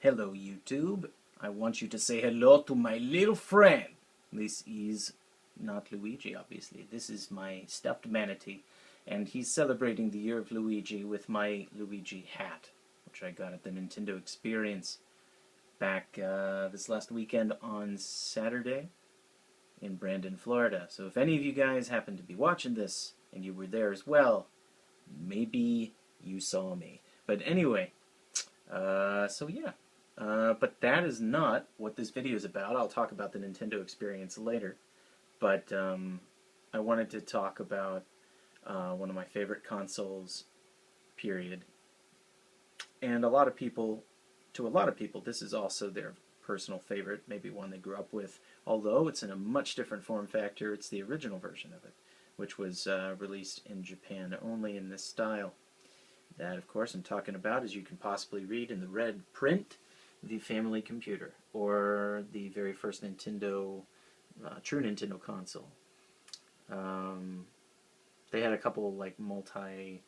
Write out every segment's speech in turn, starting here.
Hello, YouTube. I want you to say hello to my little friend. This is not Luigi, obviously. This is my stuffed manatee, and he's celebrating the year of Luigi with my Luigi hat, which I got at the Nintendo Experience back this last weekend on Saturday in Brandon, Florida. So if any of you guys happen to be watching this, and you were there as well, maybe you saw me. But anyway, so yeah. But that is not what this video is about. I'll talk about the Nintendo Experience later. But I wanted to talk about one of my favorite consoles, period. And to a lot of people, this is also their personal favorite, maybe one they grew up with. Although it's in a much different form factor, it's the original version of it, which was released in Japan only in this style. That, of course, I'm talking about, as you can possibly read in the red print, the Family Computer, or the very first Nintendo, true Nintendo console. They had a couple like multi-game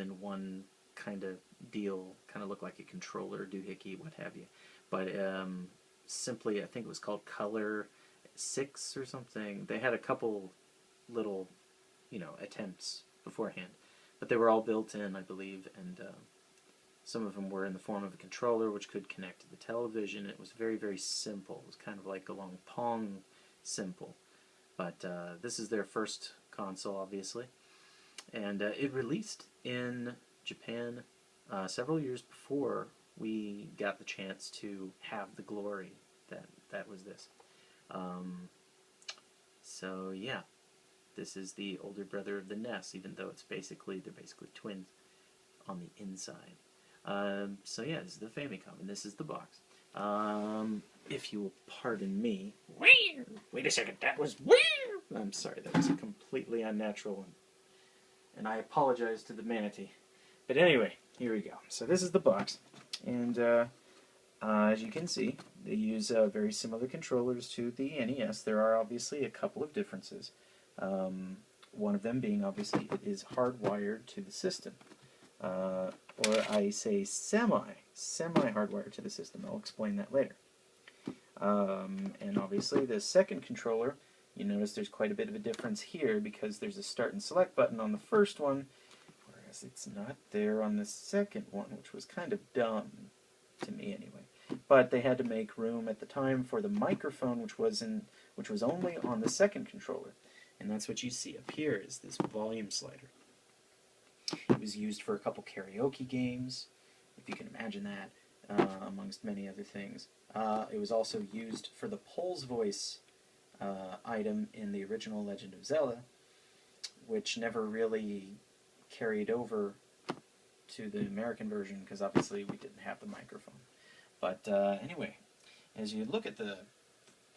in one kind of deal, kind of looked like a controller, doohickey, what have you. But simply, I think it was called Color 6 or something. They had a couple little, attempts beforehand. But they were all built in, I believe, and some of them were in the form of a controller which could connect to the television. It was very, very simple. It was kind of like along Pong simple. But this is their first console, obviously. And it released in Japan several years before we got the chance to have the glory that was this. So, yeah. This is the older brother of the NES, even though they're basically twins on the inside. So yeah, this is the Famicom, and this is the box. If you will pardon me. Wait a second, that was weird! I'm sorry, that was a completely unnatural one. And I apologize to the manatee. But anyway, here we go. So this is the box. And as you can see, they use very similar controllers to the NES. There are obviously a couple of differences. One of them being, obviously, it is hardwired to the system. Or I say semi-hardwired to the system. I'll explain that later. And obviously, the second controller, you notice there's quite a bit of a difference here because there's a start and select button on the first one, whereas it's not there on the second one, which was kind of dumb to me anyway. But they had to make room at the time for the microphone, which was only on the second controller. And that's what you see up here is this volume slider. It was used for a couple karaoke games, if you can imagine that, amongst many other things. It was also used for the Pols voice item in the original Legend of Zelda, which never really carried over to the American version because obviously we didn't have the microphone. But anyway, as you look at the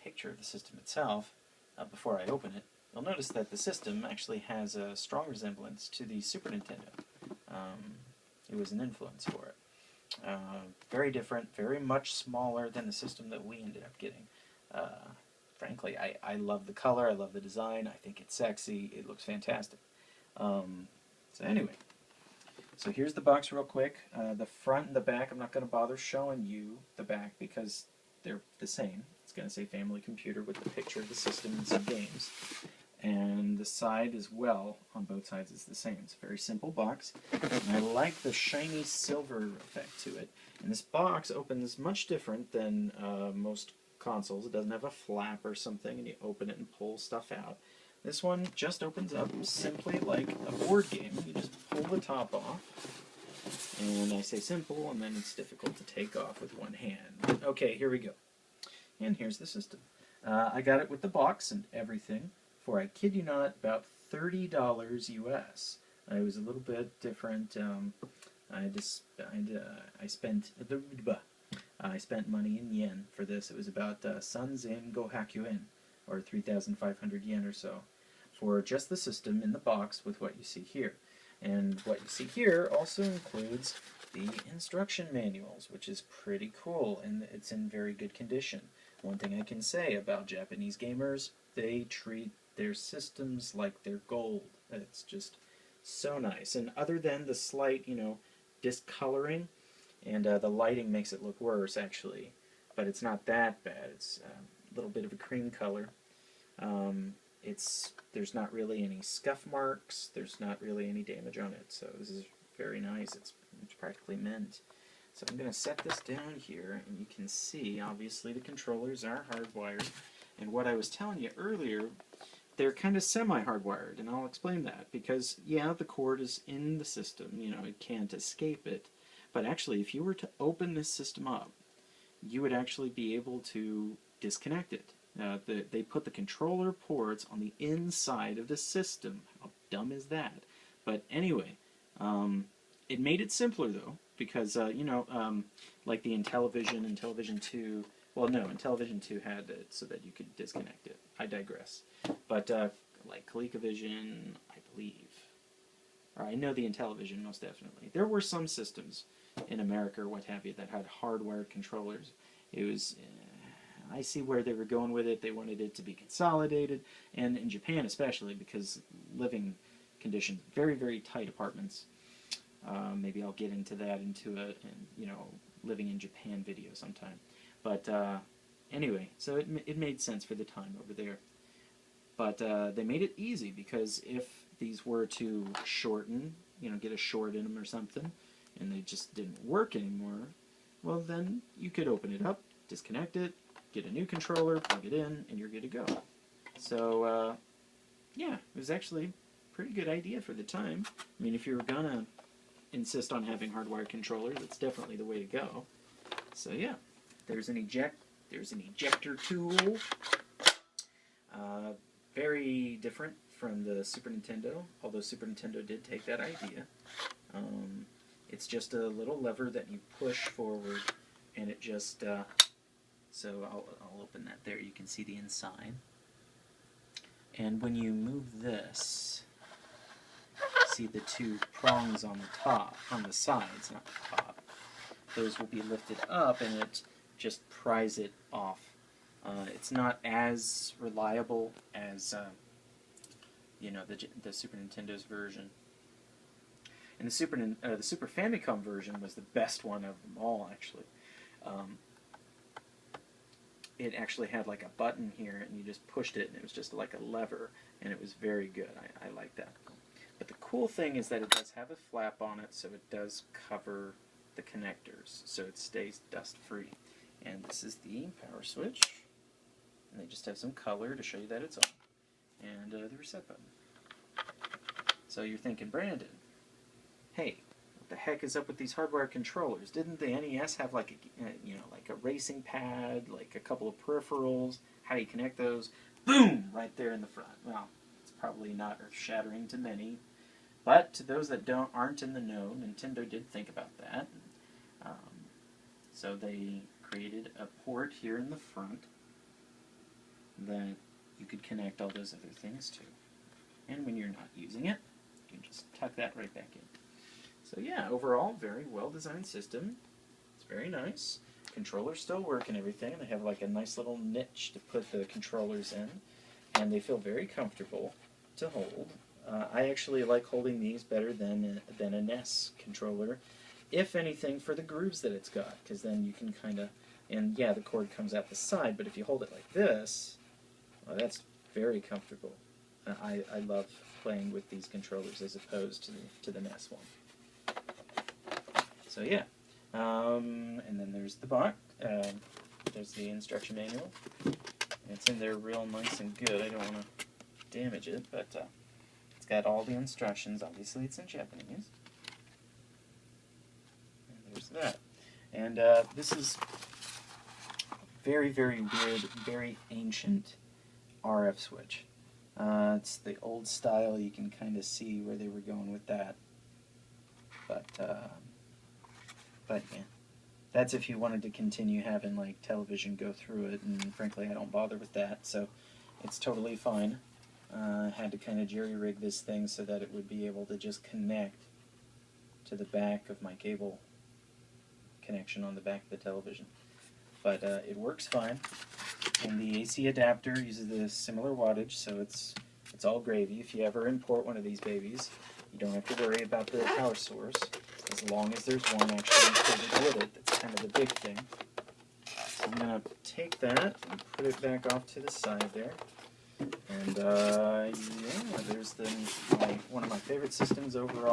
picture of the system itself, before I open it, you'll notice that the system actually has a strong resemblance to the Super Nintendo. It was an influence for it. Very different, very much smaller than the system that we ended up getting. Frankly, I love the color, I love the design, I think it's sexy, it looks fantastic. So anyway, so here's the box real quick. The front and the back, I'm not going to bother showing you the back because they're the same. It's going to say Family Computer with the picture of the system and some games. And the side as well, on both sides, is the same. It's a very simple box. And I like the shiny silver effect to it. And this box opens much different than most consoles. It doesn't have a flap or something, and you open it and pull stuff out. This one just opens up simply like a board game. You just pull the top off. And I say simple, and then it's difficult to take off with one hand. Okay, here we go. And here's the system. I got it with the box and everything for, I kid you not, about $30 US. It was a little bit different. I spent money in yen for this. It was about Sanzen Gohakyuen, or 3,500 yen or so, for just the system in the box with what you see here. And what you see here also includes the instruction manuals, which is pretty cool, and it's in very good condition. One thing I can say about Japanese gamers, they treat their systems like they're gold. It's just so nice. And other than the slight, discoloring, and the lighting makes it look worse, actually. But it's not that bad. It's a little bit of a cream color. There's not really any scuff marks. There's not really any damage on it. So this is very nice. It's practically mint. So I'm going to set this down here, and you can see, obviously, the controllers are hardwired. And what I was telling you earlier, they're kind of semi-hardwired, and I'll explain that. Because, yeah, the cord is in the system. You know, it can't escape it. But actually, if you were to open this system up, you would actually be able to disconnect it. They put the controller ports on the inside of the system. How dumb is that? But anyway, it made it simpler, though, because, like the Intellivision and Intellivision 2, well, no, Intellivision 2 had it so that you could disconnect it. I digress. But, like ColecoVision, I believe, or I know the Intellivision most definitely. There were some systems in America or what have you that had hardwired controllers. It was, I see where they were going with it. They wanted it to be consolidated, and in Japan especially, because living conditions, very, very tight apartments. Maybe I'll get into that living in Japan video sometime. But anyway, so it made sense for the time over there. But they made it easy, because if these were to shorten, get a short in them or something, and they just didn't work anymore, well, then you could open it up, disconnect it, get a new controller, plug it in, and you're good to go. So, yeah, it was actually a pretty good idea for the time. I mean, if you were going to insist on having hardwired controllers, that's definitely the way to go. So, yeah, there's an ejector tool. Very different from the Super Nintendo, although Super Nintendo did take that idea. It's just a little lever that you push forward, and it just, so I'll open that there. You can see the inside. And when you move this, see the two prongs on the top, on the sides, not the top. Those will be lifted up, and it just pries it off. It's not as reliable as, the Super Nintendo's version. And the Super Famicom version was the best one of them all, actually. It actually had like a button here, and you just pushed it, and it was just like a lever, and it was very good. I like that. But the cool thing is that it does have a flap on it, so it does cover the connectors, so it stays dust-free. And this is the power switch, and they just have some color to show you that it's on, and the reset button. So you're thinking, Brandon, hey, what the heck is up with these hardwired controllers? Didn't the NES have like a racing pad, like a couple of peripherals? How do you connect those? Boom! Right there in the front. Well, it's probably not earth-shattering to many, but to those that aren't in the know, Nintendo did think about that. So they created a port here in the front that you could connect all those other things to. And when you're not using it, you can just tuck that right back in. So yeah, overall, very well-designed system. It's very nice. Controllers still work and everything. They have like a nice little niche to put the controllers in, and they feel very comfortable to hold. I actually like holding these better than a NES controller, if anything, for the grooves that it's got, because then you can kind of, and yeah, the cord comes out the side, but if you hold it like this, that's very comfortable. I love playing with these controllers as opposed to the NES one. So yeah, and then there's the box. There's the instruction manual. It's in there real nice and good. I don't want to damage it, but it's got all the instructions. Obviously, it's in Japanese. And there's that. And this is very, very weird, very ancient RF switch. It's the old style. You can kind of see where they were going with that. But yeah, that's if you wanted to continue having like television go through it, and frankly I don't bother with that, so it's totally fine. I had to kind of jerry-rig this thing so that it would be able to just connect to the back of my cable connection on the back of the television. But it works fine, and the AC adapter uses the similar wattage, so it's all gravy. If you ever import one of these babies, you don't have to worry about the power source, as long as there's one actually included with big thing. So I'm going to take that and put it back off to the side there. And yeah, there's one of my favorite systems overall.